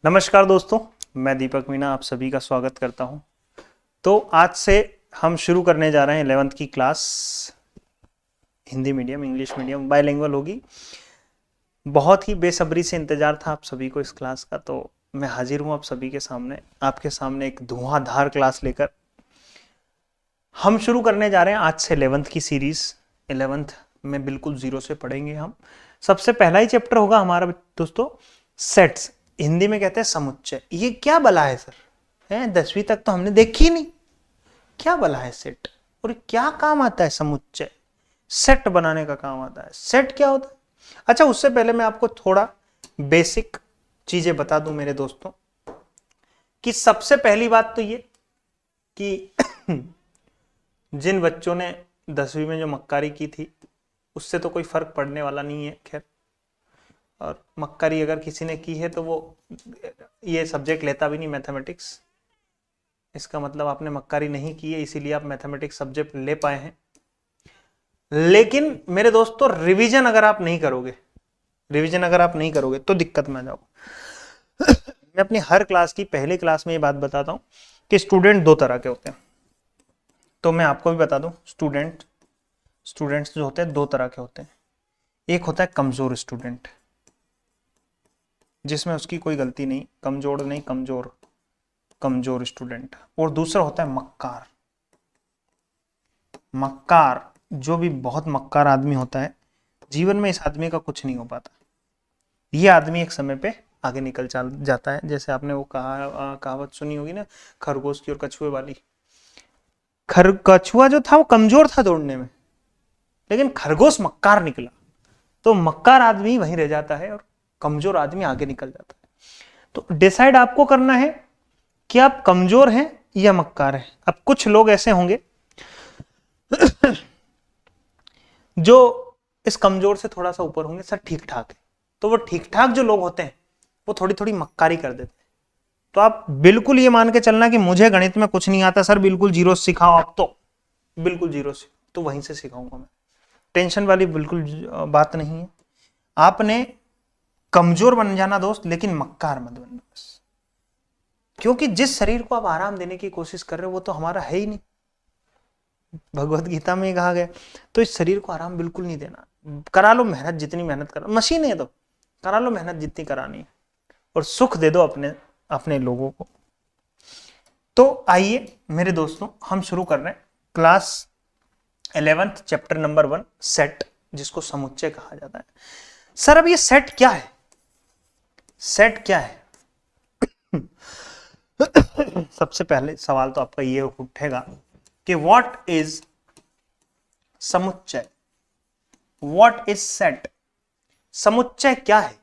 नमस्कार दोस्तों, मैं दीपक मीना आप सभी का स्वागत करता हूं। तो आज से हम शुरू करने जा रहे हैं 11th की class. Hindi medium, English medium, bilingual होगी। बहुत ही बेसब्री से इंतजार था आप सभी को इस क्लास का, तो मैं हाजिर हूं आप सभी के सामने, आपके सामने एक धुआंधार क्लास लेकर। हम शुरू करने जा रहे हैं आज से 11th की सीरीज। 11th में बिल्कुल जीरो से पढ़ेंगे हम। सबसे पहला ही चैप्टर होगा हमारा दोस्तों सेट्स, हिंदी में कहते हैं समुच्चय। ये क्या बला है सर, है 10वीं तक तो हमने देखी नहीं, क्या बला है सेट और क्या काम आता है समुच्चय। सेट बनाने का काम आता है। सेट क्या होता है? अच्छा, उससे पहले मैं आपको थोड़ा बेसिक चीजें बता दूं मेरे दोस्तों, कि सबसे पहली बात तो ये कि जिन बच्चों ने 10वीं में जो मक्कारी की थी उससे तो कोई फर्क पड़ने वाला नहीं है। खैर, और मक्कारी अगर किसी ने की है तो वो ये सब्जेक्ट लेता भी नहीं, मैथमेटिक्स। इसका मतलब आपने मक्कारी नहीं की है, इसीलिए आप मैथमेटिक्स सब्जेक्ट ले पाए हैं। लेकिन मेरे दोस्तों, रिवीजन अगर आप नहीं करोगे तो दिक्कत में आ जाओगे। मैं अपनी हर क्लास की पहली क्लास में ये बात बताता हूं कि स्टूडेंट दो तरह के होते हैं। तो मैं आपको भी बता दूं, स्टूडेंट्स जो होते हैं दो तरह के होते हैं। एक होता है कमजोर स्टूडेंट, जिसमें उसकी कोई गलती नहीं, कमजोर स्टूडेंट। और दूसरा होता है मक्कार, जो भी बहुत मक्कार आदमी होता है, जीवन में इस आदमी का कुछ नहीं हो पाता। ये आदमी एक समय पे आगे निकल जाता है। जैसे आपने वो कहावत सुनी होगी ना, खरगोश की और कछुए वाली। कछुआ जो था वो कमजोर था दौड़ने में, लेकिन खरगोश मक्कार निकला, तो मक्कार आदमी वहीं रह जाता है और कमजोर आदमी आगे निकल जाता है। तो डिसाइड आपको करना है कि आप कमजोर हैं या मक्कार हैं। अब कुछ लोग ऐसे होंगे जो इस कमजोर से थोड़ा सा ऊपर होंगे, सर ठीक ठाक है, तो वो ठीक ठाक जो लोग होते हैं वो थोड़ी थोड़ी मक्कारी कर देते हैं। तो आप बिल्कुल ये मान के चलना कि मुझे गणित में कुछ नहीं आता सर, बिल्कुल जीरो सिखाओ आप, तो बिल्कुल जीरो से तो वहीं से सिखाऊंगा मैं। टेंशन वाली बिल्कुल बात नहीं है। आपने कमजोर बन जाना दोस्त, लेकिन मक्कार मत बनना बस। क्योंकि जिस शरीर को आप आराम देने की कोशिश कर रहे हो वो तो हमारा है ही नहीं। भगवत गीता में कहा गया, तो इस शरीर को आराम बिल्कुल नहीं देना। करा लो मेहनत, जितनी मेहनत करा, मशीन है तो करा लो मेहनत जितनी करानी है, और सुख दे दो अपने लोगों को। तो आइए मेरे दोस्तों, हम शुरू कर रहे हैं class 11th chapter number 1 set, जिसको समुच्चय कहा जाता है। सर अब ये सेट क्या है? सबसे पहले सवाल तो आपका ये उठेगा कि व्हाट इज समुच्चय, व्हाट इज सेट। समुच्चय क्या है?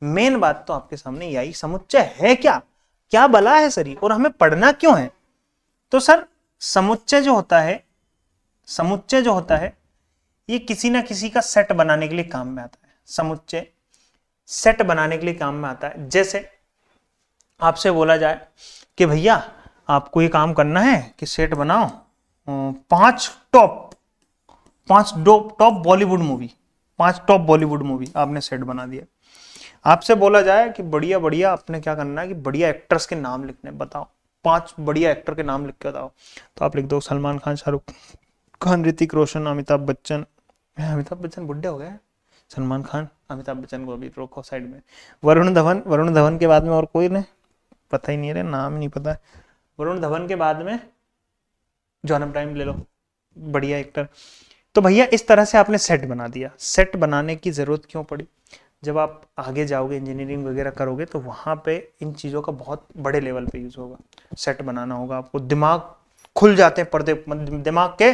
मेन बात तो आपके सामने ये आई, समुच्चय है क्या बला है सर, और हमें पढ़ना क्यों है? तो सर समुच्चय जो होता है ये किसी ना किसी का सेट बनाने के लिए काम में आता है। समुच्चय सेट बनाने के लिए काम में आता है। जैसे आपसे बोला जाए कि भैया आपको ये काम करना है कि सेट बनाओ 5 टॉप बॉलीवुड मूवी, आपने सेट बना दिया। आपसे बोला जाए कि बढ़िया आपने क्या करना है कि बढ़िया एक्टर्स के नाम लिखने, बताओ 5 बढ़िया एक्टर के नाम लिख के बताओ। तो आप लिख दो सलमान खान, शाहरुख खान, ऋतिक रोशन, अमिताभ बच्चन बुढ़े हो गए, सलमान खान, अमिताभ बच्चन को अभी रोको साइड में। वरुण धवन के बाद में और कोई नहीं, पता ही नहीं है, नाम ही नहीं पता। वरुण धवन के बाद में जॉन अब्राहम ले लो, बढ़िया एक्टर। तो भैया इस तरह से आपने सेट बना दिया। सेट बनाने की जरूरत क्यों पड़ी? जब आप आगे जाओगे, इंजीनियरिंग वगैरह करोगे, तो वहां पे इन चीजों का बहुत बड़े लेवल पे यूज होगा। सेट बनाना होगा आपको, दिमाग खुल जाते हैं, पर्दे दिमाग के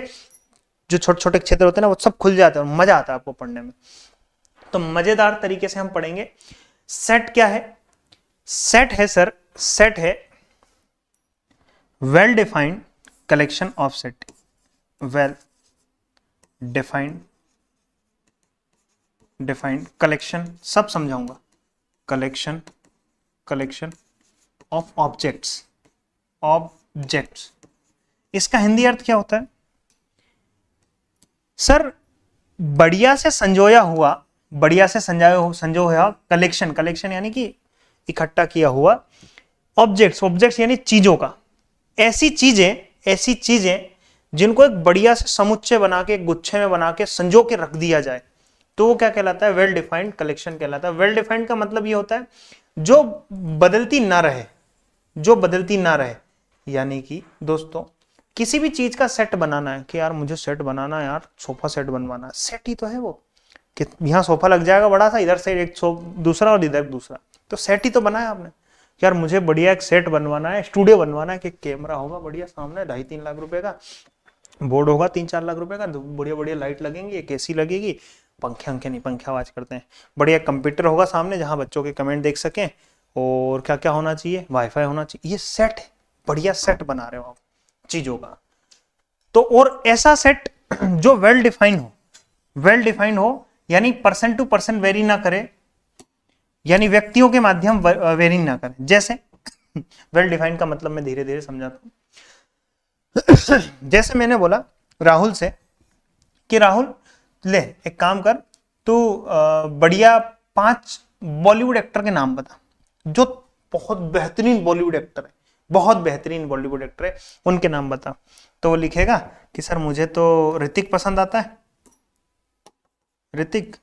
जो छोटे छोटे क्षेत्र होते हैं ना, वो सब खुल जाते हैं और मजा आता है आपको पढ़ने में। तो मजेदार तरीके से हम पढ़ेंगे। सेट क्या है? सेट है well defined collection of set. Well defined collection, सब समझाऊंगा। Collection of objects. इसका हिंदी अर्थ क्या होता है सर? बढ़िया से संजोया हुआ कलेक्शन यानी कि इकट्ठा किया हुआ ऑब्जेक्ट्स, ऑब्जेक्ट्स यानी चीजों का, ऐसी चीजें जिनको एक बढ़िया से समुच्चय बना के, गुच्छे में बना के संजो के रख दिया जाए, तो वो क्या कहलाता है? वेल डिफाइंड कलेक्शन कहलाता है। वेल डिफाइंड का मतलब ये होता है जो बदलती ना रहे, जो बदलती ना रहे। यानी कि दोस्तों किसी भी चीज का सेट बनाना है कि यार मुझे सेट बनाना है, यार सोफा सेट बनवाना है, सेट ही तो है वो कि यहाँ सोफा लग जाएगा बड़ा सा, इधर से एक दूसरा और इधर दूसरा, तो सेट ही तो बनाया आपने। यार मुझे बढ़िया एक सेट बनवाना है, स्टूडियो बनवाना है कि कैमरा होगा बढ़िया सामने 2.5-3 लाख रुपए का, बोर्ड होगा 3-4 लाख रुपए का, बढ़िया बढ़िया लाइट लगेंगी, एक एसी लगेगी, पंखे नहीं, पंखे आवाज करते हैं, बढ़िया कंप्यूटर होगा सामने जहां बच्चों के कमेंट देख सकें, और क्या क्या होना चाहिए, वाईफाई होना चाहिए। ये सेट है, बढ़िया सेट बना रहे हो आप चीजों का। तो और ऐसा सेट जो वेल डिफाइंड हो यानी पर्सन टू पर्सन वेरी ना करे, यानी व्यक्तियों के माध्यम वेरी ना करे। जैसे वेल डिफाइंड का मतलब मैं धीरे धीरे समझाता हूं। जैसे मैंने बोला राहुल से कि राहुल ले एक काम कर, तू बढ़िया 5 बॉलीवुड एक्टर के नाम बता जो बहुत बेहतरीन बॉलीवुड एक्टर है, बहुत बेहतरीन बॉलीवुड एक्टर है, उनके नाम बता। तो वो लिखेगा कि सर मुझे तो ऋतिक पसंद आता है, ऋतिक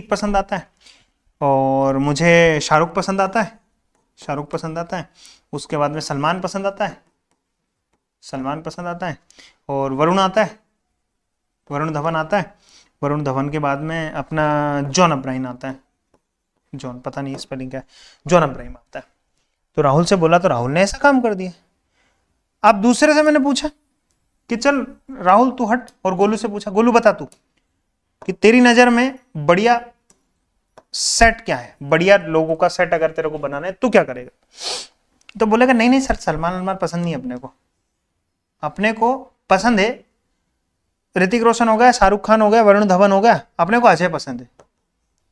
पसंद आता है, और मुझे शाहरुख पसंद आता है, उसके बाद में सलमान पसंद आता है, और वरुण आता है, वरुण धवन आता है, वरुण धवन के बाद में अपना जॉन अब्राहम आता है, जॉन पता नहीं स्पेलिंग क्या है, जॉन अब्राहम आता है। तो राहुल से बोला तो राहुल ने ऐसा काम कर दिया। अब दूसरे से मैंने पूछा कि चल राहुल तू हट, और गोलू से पूछा, गोलू बता तू कि तेरी नजर में बढ़िया सेट क्या है, बढ़िया लोगों का सेट अगर तेरे को बनाना है तू क्या करेगा? तो बोलेगा नहीं सर सलमान पसंद नहीं, अपने को पसंद है ऋतिक रोशन हो गया, शाहरुख खान हो गया, वरुण धवन हो गया, अपने को अजय पसंद है,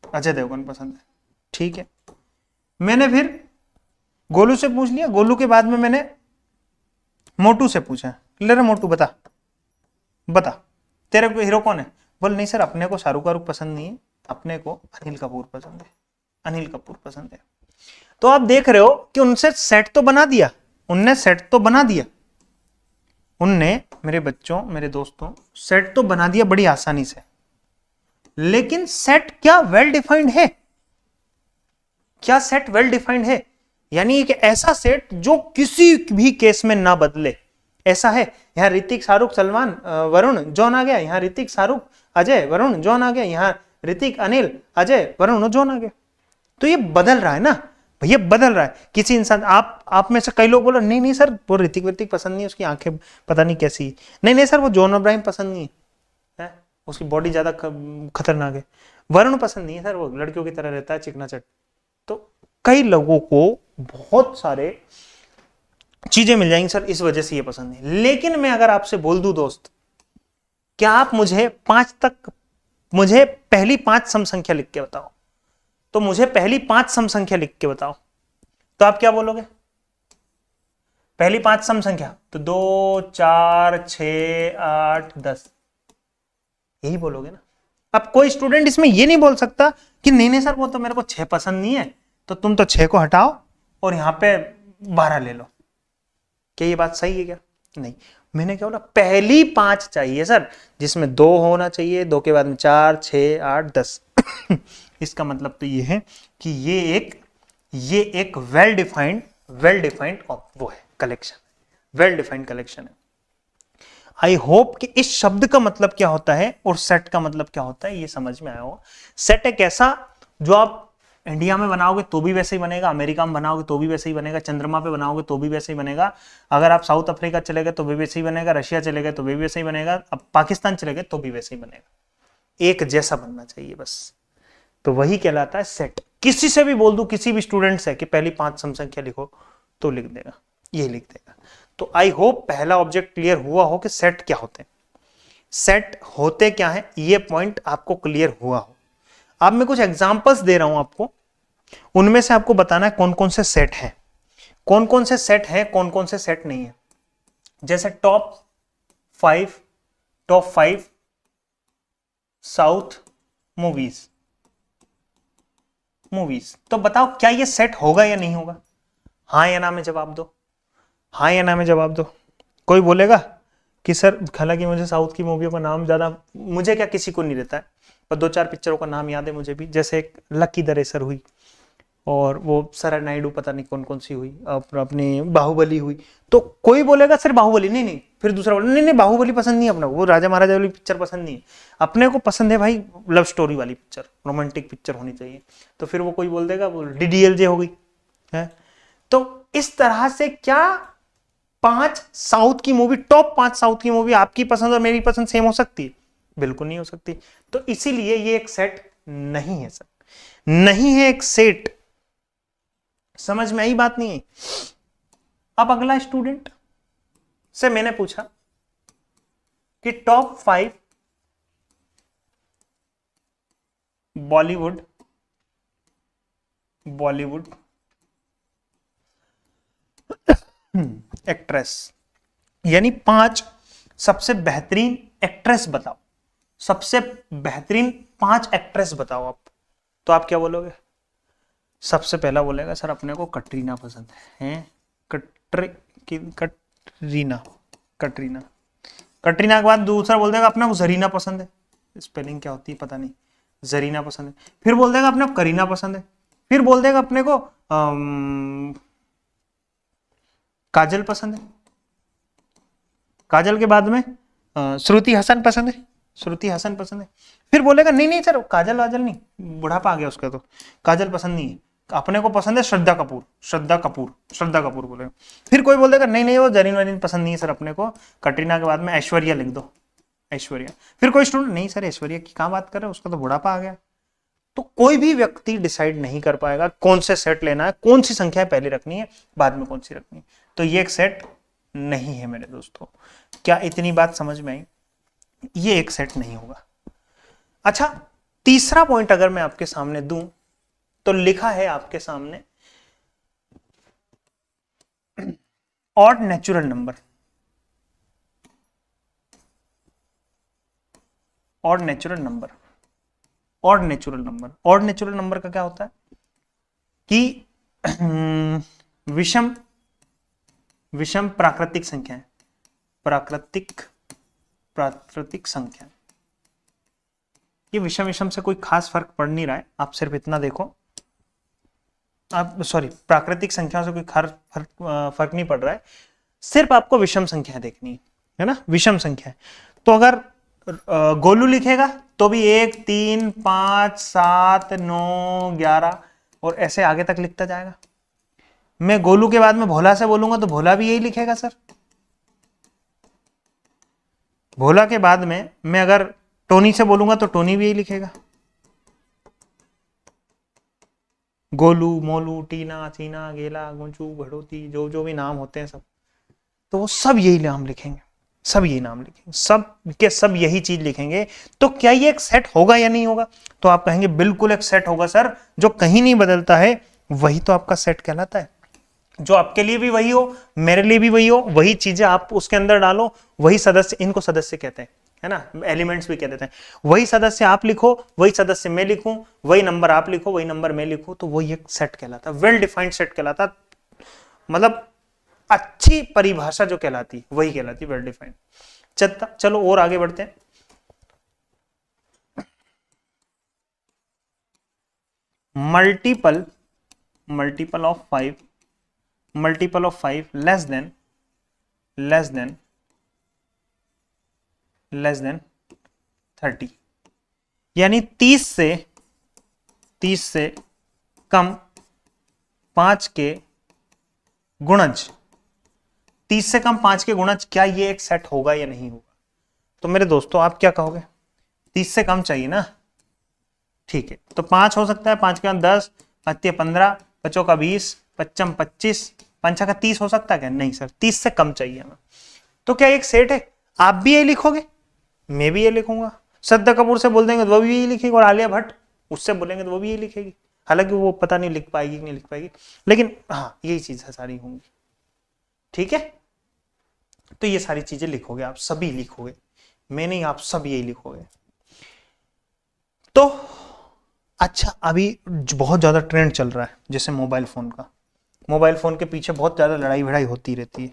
अजय देवगन पसंद है। ठीक है, मैंने फिर गोलू से पूछ लिया, गोलू के बाद में मैंने मोटू से पूछा, ले रे मोटू बता तेरे को हीरो कौन है? बोल नहीं सर अपने को शाहरुख पसंद नहीं है, अपने को अनिल कपूर पसंद है। तो आप देख रहे हो कि उनसे सेट तो बना दिया, उनने मेरे बच्चों, मेरे दोस्तों सेट तो बना दिया बड़ी आसानी से, लेकिन सेट क्या वेल डिफाइंड है? क्या सेट वेल डिफाइंड है? यानी एक ऐसा सेट जो किसी भी केस में ना बदले, ऐसा है। यहां ऋतिक शाहरुख सलमान वरुण जॉन आ गया, यहां ऋतिक शाहरुख अजय वरुण जॉन आ गया, यहां ऋतिक अनिल अजय वरुण जॉन आ गया। तो ये बदल रहा है ना भैया, बदल रहा है। किसी इंसान, आप में से कई लोग बोलो नहीं सर वो ऋतिक पसंद नहीं, उसकी आंखें पता नहीं कैसी, नहीं सर वो जॉन अब्राहम पसंद नहीं है, उसकी बॉडी ज्यादा खतरनाक है, वरुण पसंद नहीं है सर, वो लड़कियों की तरह रहता है चिकना चट। तो कई लोगों को बहुत सारे चीजें मिल जाएंगी सर इस वजह से ये पसंद नहीं। लेकिन मैं अगर आपसे बोल दूं दोस्त, क्या आप मुझे पहली 5 सम संख्या लिख के बताओ, तो मुझे पहली 5 सम संख्या लिख के बताओ, तो आप क्या बोलोगे? पहली 5 सम संख्या तो 2 4 6 8 10 यही बोलोगे ना। अब कोई स्टूडेंट इसमें ये नहीं बोल सकता कि नहीं सर वो तो मेरे को 6 पसंद नहीं है, तो तुम तो 6 को हटाओ और यहां पे 12 ले लो। क्या ये बात सही है क्या? नहीं, मैंने क्या बोला पहली 5 चाहिए सर, जिसमें 2 होना चाहिए, 2 के बाद में 4 6 8 10 इसका मतलब तो ये है कि ये एक वेल डिफाइंड वो है कलेक्शन, वेल डिफाइंड कलेक्शन है। आई होप कि इस शब्द का मतलब क्या होता है और सेट का मतलब क्या होता है ये समझ में आया हो। सेट एक ऐसा जो आप इंडिया में बनाओगे तो भी वैसे ही बनेगा, अमेरिका में बनाओगे तो भी वैसे ही बनेगा, चंद्रमा पे बनाओगे तो भी वैसे ही बनेगा, अगर आप साउथ अफ्रीका चले गए तो भी वैसे ही बनेगा, रशिया चले गए तो भी वैसे ही बनेगा, अब पाकिस्तान चले गए तो भी वैसे ही बनेगा। एक जैसा बनना चाहिए बस, तो वही कहलाता है सेट। किसी से भी बोल दूं, किसी भी स्टूडेंट से कि पहली 5 सम संख्या लिखो तो लिख देगा, ये लिख देगा। तो आई होप पहला ऑब्जेक्ट क्लियर हुआ हो कि सेट क्या होते हैं, सेट होते क्या है, ये पॉइंट आपको क्लियर हुआ हो। अब मैं कुछ एग्जांपल्स दे रहा हूं आपको, उनमें से आपको बताना है कौन कौन से सेट हैं, कौन कौन से सेट हैं, कौन कौन से सेट नहीं है। जैसे टॉप 5 साउथ मूवीज, मूवीज। तो बताओ क्या ये सेट होगा या नहीं होगा? हाँ या ना में जवाब दो, हाँ या ना में जवाब दो। कोई बोलेगा कि सर, हालांकि मुझे साउथ की मूवियों का नाम ज्यादा, मुझे क्या किसी को नहीं रहता है, पर 2-4 पिक्चरों का नाम याद है मुझे भी, जैसे एक लकी द रेसर हुई, और वो सरा नायडू पता नहीं कौन कौन सी हुई, अपनी बाहुबली हुई। तो कोई बोलेगा सर बाहुबली, नहीं नहीं, फिर दूसरा बोले नहीं नहीं बाहुबली पसंद नहीं है अपने को, वो राजा महाराजा वाली पिक्चर पसंद नहीं है, अपने को पसंद है भाई लव स्टोरी वाली पिक्चर, रोमांटिक पिक्चर होनी चाहिए। तो फिर वो कोई बोल देगा वो डीडीएलजे हो गई है। तो इस तरह से क्या 5 साउथ की मूवी, टॉप 5 साउथ की मूवी आपकी पसंद और मेरी पसंद सेम हो सकती है? बिल्कुल नहीं हो सकती। तो इसीलिए ये एक सेट नहीं है सर, नहीं है एक सेट। समझ में आई बात? नहीं है। अब अगला स्टूडेंट से मैंने पूछा कि टॉप 5 बॉलीवुड एक्ट्रेस, यानी 5 सबसे बेहतरीन एक्ट्रेस बताओ, सबसे बेहतरीन 5 एक्ट्रेस बताओ आप। तो आप क्या बोलोगे? सबसे पहला बोलेगा सर अपने को कटरीना पसंद है, कटरीना, कटरीना। कटरीना के बाद दूसरा बोल देगा अपने को जरीना पसंद है, स्पेलिंग क्या होती है पता नहीं, जरीना पसंद है। फिर बोल देगा अपने को करीना पसंद है। फिर बोल देगा अपने को काजल पसंद है। काजल के बाद में श्रुति हसन पसंद है, श्रुति हसन पसंद है। फिर बोलेगा नहीं नहीं सर काजल वाजल नहीं, बुढ़ापा आ गया उसका, तो काजल पसंद नहीं है, अपने को पसंद है श्रद्धा कपूर, श्रद्धा कपूर, श्रद्धा कपूर बोलेगा। फिर कोई बोलेगा नहीं नहीं वो जरीन वरीन पसंद नहीं है सर अपने को, कटरीना के बाद में ऐश्वर्या लिख दो, ऐश्वर्या। फिर कोई स्टूडेंट नहीं सर ऐश्वर्या की कहां बात कर रहे हैं, उसका तो बुढ़ापा आ गया। तो कोई भी व्यक्ति डिसाइड नहीं कर पाएगा कौन से सेट लेना है, कौन सी संख्या पहले रखनी है, बाद में कौन सी रखनी है। तो ये एक सेट नहीं है मेरे दोस्तों। क्या इतनी बात समझ में आई? ये एक सेट नहीं होगा। अच्छा, तीसरा पॉइंट अगर मैं आपके सामने दूं तो लिखा है आपके सामने odd natural number. Odd natural number, odd natural number, odd natural number का क्या होता है कि विषम, विषम प्राकृतिक संख्या, प्राकृतिक संख्या। ये विषम विषम से कोई खास फर्क पड़ नहीं रहा है, आप सिर्फ इतना देखो, आप सॉरी प्राकृतिक संख्या से कोई फर्क नहीं पड़ रहा है, सिर्फ आपको विषम संख्या देखनी है ना, विषम संख्या। तो अगर गोलू लिखेगा तो भी 1 3 5 7 9 11 और ऐसे आगे तक लिखता जाएगा। मैं गोलू के बाद में भोला से बोलूंगा तो भोला भी यही लिखेगा सर। भोला के बाद में मैं अगर टोनी से बोलूंगा तो टोनी भी यही लिखेगा। गोलू, मोलू, टीना, चीना, गेला, गुंचू, घड़ोती, जो जो भी नाम होते हैं सब, तो वो सब यही नाम लिखेंगे, सब यही नाम लिखेंगे, सब के सब यही चीज लिखेंगे। तो क्या ये एक सेट होगा या नहीं होगा? तो आप कहेंगे बिल्कुल एक सेट होगा सर, जो कहीं नहीं बदलता है वही तो आपका सेट कहलाता है। जो आपके लिए भी वही हो, मेरे लिए भी वही हो, वही चीजें आप उसके अंदर डालो, वही सदस्य, इनको सदस्य कहते हैं, है ना, एलिमेंट्स भी कह देते हैं। वही सदस्य आप लिखो, वही सदस्य मैं लिखूं, वही नंबर आप लिखो, वही नंबर मैं लिखूं, तो वही एक सेट कहलाता है, वेल डिफाइंड सेट कहलाता, मतलब अच्छी परिभाषा जो कहलाती वही कहलाती वेल डिफाइंड। चलो और आगे बढ़ते हैं। Multiple of 5, multiple of 5 less than 30, यानी 30 से कम 5 के गुणज, 30 से कम 5 के गुणज, क्या ये एक सेट होगा या नहीं होगा? तो मेरे दोस्तों आप क्या कहोगे? 30 से कम चाहिए ना, ठीक है, तो 5 हो सकता है, 5 के 10, 5 15, 5 का 20, 25 25, 5 का 30 हो सकता है क्या? नहीं सर, 30 से कम चाहिए हमें। तो क्या एक सेट है? आप भी ये लिखोगे, मैं भी ये लिखूंगा, श्रद्धा कपूर से बोल देंगे तो वो भी यही लिखेगी, और आलिया भट्ट उससे बोलेंगे तो वो भी यही लिखेगी। हालांकि वो पता नहीं लिख पाएगी कि नहीं लिख पाएगी, लेकिन हाँ यही चीज सारी होंगी, ठीक है। तो ये सारी चीजें लिखोगे आप, सभी लिखोगे, मैं नहीं, आप सब यही लिखोगे। तो अच्छा, अभी बहुत ज़्यादा ट्रेंड चल रहा है जैसे मोबाइल फ़ोन का, मोबाइल फ़ोन के पीछे बहुत ज़्यादा लड़ाई भिड़ाई होती रहती है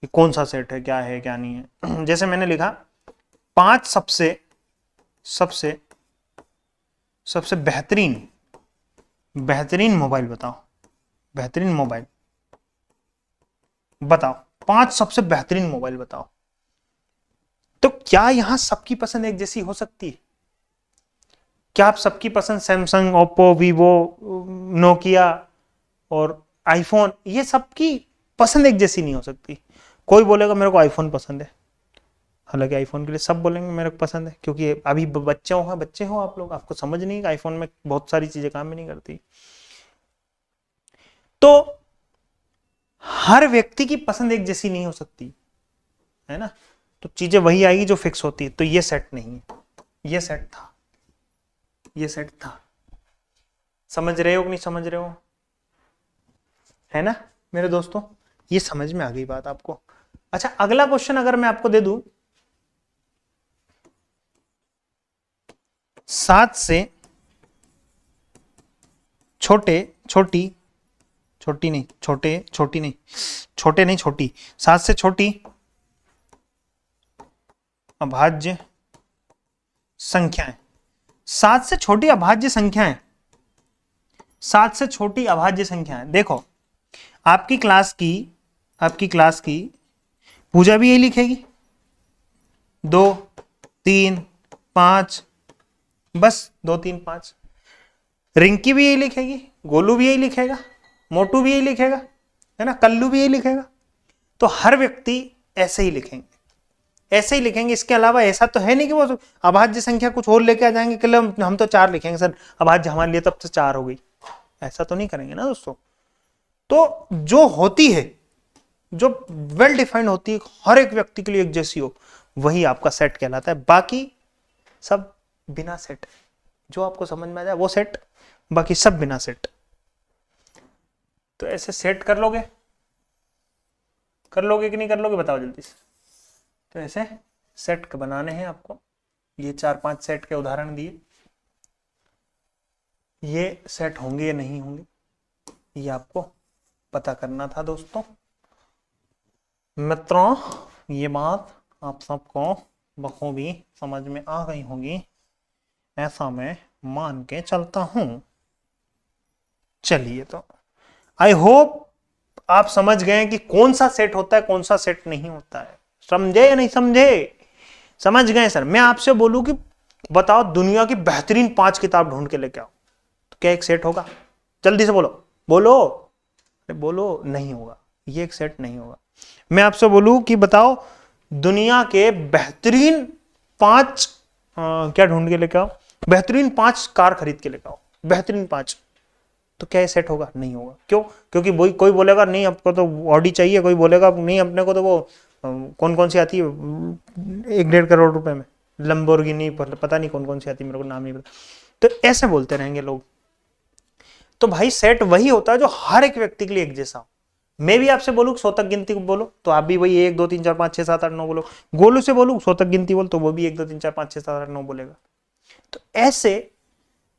कि कौन सा सेट है, क्या नहीं है। जैसे मैंने लिखा 5 सबसे सबसे सबसे बेहतरीन मोबाइल बताओ, बेहतरीन मोबाइल बताओ, 5 सबसे बेहतरीन मोबाइल बताओ। तो क्या यहां सबकी पसंद एक जैसी हो सकती है? क्या आप सबकी पसंद सैमसंग, ओप्पो, वीवो, नोकिया और आईफोन, ये सबकी पसंद एक जैसी नहीं हो सकती। कोई बोलेगा मेरे को आईफोन पसंद है, हालांकि आईफोन के लिए सब बोलेंगे मेरे को पसंद है, क्योंकि अभी बच्चे हो आप लोग, आपको समझ नहीं कि आईफोन में बहुत सारी चीजें काम भी नहीं करती। तो हर व्यक्ति की पसंद एक जैसी नहीं हो सकती है ना, तो चीजें वही आएगी जो फिक्स होती है। तो ये सेट नहीं है, ये सेट था, ये सेट था। समझ रहे हो कि नहीं समझ रहे हो, है ना मेरे दोस्तों? ये समझ में आ गई बात आपको? अच्छा, अगला क्वेश्चन अगर मैं आपको दे दूं, 7 से छोटे छोटी छोटी नहीं छोटे छोटी नहीं छोटे नहीं छोटी 7 से छोटी अभाज्य संख्याएं, 7 से छोटी अभाज्य संख्याएं, 7 से छोटी अभाज्य संख्याएं। देखो, आपकी क्लास की पूजा भी यही लिखेगी, 2 3 5, बस 2 3 5। रिंकी भी यही लिखेगी, गोलू भी यही लिखेगा, मोटू भी यही लिखेगा, है ना, कल्लू भी यही लिखेगा। तो हर व्यक्ति ऐसे ही लिखेंगे, ऐसे ही लिखेंगे। इसके अलावा ऐसा तो है नहीं कि वो अभाज्य संख्या कुछ और लेके आ जाएंगे कि हम तो 4 लिखेंगे सर, अभाज्य हमारे लिए तब से 4 हो गई, ऐसा तो नहीं करेंगे ना दोस्तों। तो जो होती है, जो वेल डिफाइंड होती है, हर एक व्यक्ति के लिए एक जैसी हो, वही आपका सेट कहलाता है। बाकी सब बिना सेट, जो आपको समझ में आ जाए वो सेट, बाकी सब बिना सेट। तो ऐसे सेट कर लोगे कि नहीं कर लोगे, बताओ जल्दी से। तो ऐसे सेट बनाने हैं आपको, ये 4-5 सेट के उदाहरण दिए, ये सेट होंगे या नहीं होंगे, ये आपको पता करना था दोस्तों। मित्रों, ये बात आप सबको बखूबी समझ में आ गई होगी, ऐसा मैं मान के चलता हूं। चलिए, तो आई होप आप समझ गए कि कौन सा सेट होता है, कौन सा सेट नहीं होता है। समझे या नहीं समझे? समझ गए सर। मैं आपसे बोलूं कि बताओ दुनिया की बेहतरीन 5 किताब ढूंढ के लेके आओ, तो क्या एक सेट होगा? जल्दी से बोलो, बोलो, अरे बोलो, नहीं होगा, ये एक सेट नहीं होगा। मैं आपसे बोलूं कि बताओ दुनिया के बेहतरीन 5 क्या ढूंढ के लेके आओ, बेहतरीन 5 कार खरीद के लेके आओ, बेहतरीन 5, तो क्या ये सेट होगा? नहीं होगा। क्यों? क्योंकि वही कोई बोलेगा नहीं आपको तो ऑडी चाहिए, कोई बोलेगा नहीं अपने को तो वो कौन कौन सी आती है 1-1.5 करोड़ रुपए में, लंबोर्गिनी, पता नहीं कौन कौन सी आती है, मेरे को नाम नहीं पता। तो ऐसे बोलते रहेंगे लोग। तो भाई सेट वही होता है जो हर एक व्यक्ति के लिए एक जैसा हो। मैं भी आपसे बोलूं 100 तक गिनती बोलो, तो आप भी वही 1 2 3 4 5 6 7 8 9 बोलो। गोलू से बोलूं 100 तक गिनती बोल, तो वो भी 1 2 3 4 5 6 7 8 9 बोलेगा। तो ऐसे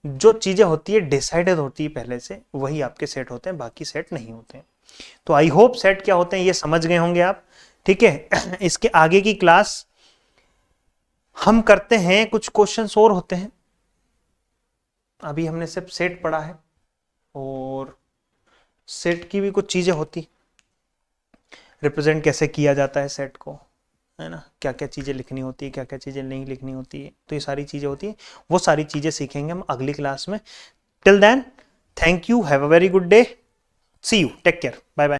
जो चीजें होती है डिसाइडेड होती है पहले से, वही आपके सेट होते हैं, बाकी सेट नहीं होते हैं। तो आई होप सेट क्या होते हैं ये समझ गए होंगे आप। ठीक है, इसके आगे की क्लास हम करते हैं, कुछ क्वेश्चंस और होते हैं। अभी हमने सिर्फ सेट पढ़ा है, और सेट की भी कुछ चीजें होती, रिप्रेजेंट कैसे किया जाता है सेट को, है ना, क्या क्या चीजें लिखनी होती है, क्या क्या चीजें नहीं लिखनी होती है, तो ये सारी चीजें होती है। वो सारी चीजें सीखेंगे हम अगली क्लास में। Till then, thank you, have a very good day, see you, take care, bye bye.